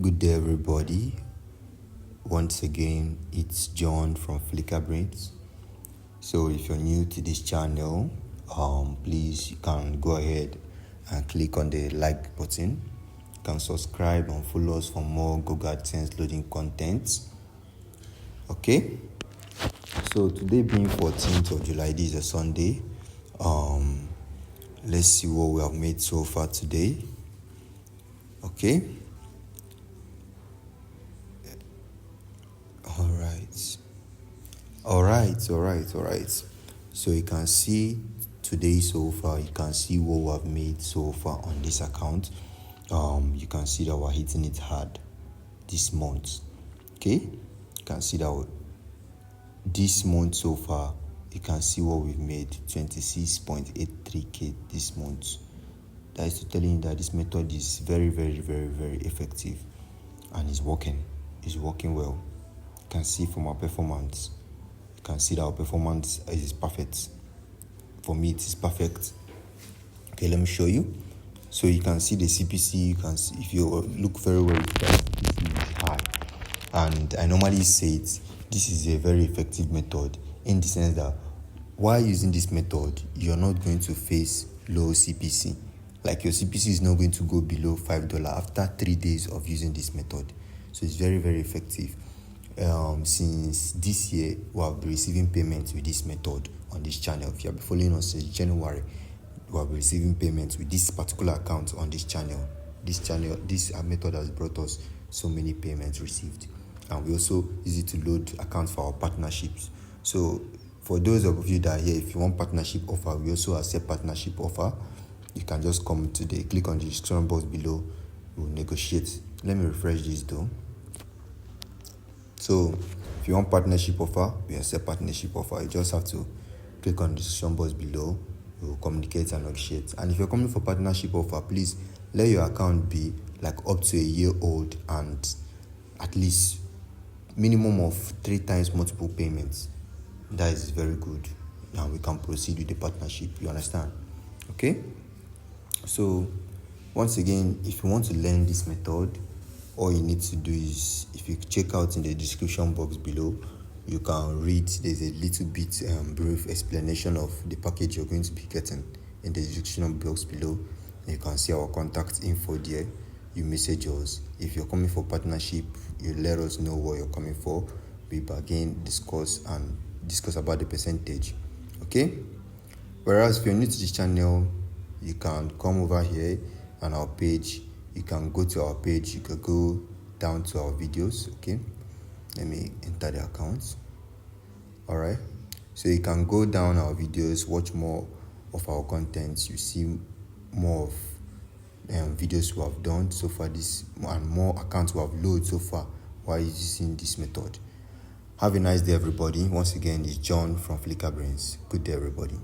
Good day, everybody. Once again, it's John from Brains. So, if you're new to this channel, please you can go ahead and click on the like button. You can subscribe and follow us for more Google AdSense loading content. Okay. So today being 14th of July, this is a Sunday. Let's see what we have made so far today. Okay. All right. So you can see today so far, you can see what we have made so far on this account. You can see that we're hitting it hard this month. Okay. You can see that this month so far, you can see what we've made, 26.83k this month. That is to tell you that this method is very effective and is working. It's working well. You can see from our performance. You can see that our performance is perfect. For me, it is perfect. Okay, let me show you. So you can see the CPC. You can see, if you look very well, CPC is high. And I normally say this is a very effective method in the sense that while using this method, you're not going to face low CPC. Like your CPC is not going to go below $5 after 3 days of using this method. So it's very effective. Since this year, we have been receiving payments with this method on this channel. If you have been following us since January, we have been receiving payments with this particular account on this channel. This method has brought us so many payments received. And we also use it to load accounts for our partnerships. So for those of you that are here, if you want partnership offer, we also accept partnership offer. You can just come today, click on the description box below, we'll negotiate. Let me refresh this though. So if you want partnership offer, we accept partnership offer. You just have to click on the description box below, we'll communicate and negotiate. And if you're coming for partnership offer, please let your account be like up to a year old and at least minimum of 3 times multiple payments. That is very good. Now we can proceed with the partnership. You understand? Okay. So once again, if you want to learn this method, all you need to do is, if you check out in the description box below, you can read. There's a little bit brief explanation of the package you're going to be getting in the description box below. You can see our contact info there. You message us. If you're coming for partnership, you let us know what you're coming for. We again discuss about the percentage. Okay. Whereas if you're new to this channel, you can come over here on our page. You can go to our page. You can go down to our videos. Okay. Let me enter the accounts. All right. So you can go down our videos, watch more of our content. You see more of videos we have done so far, this and more accounts we have loaded so far while using this method. Have a nice day, everybody. Once again, it's John from Brains. Good day, everybody.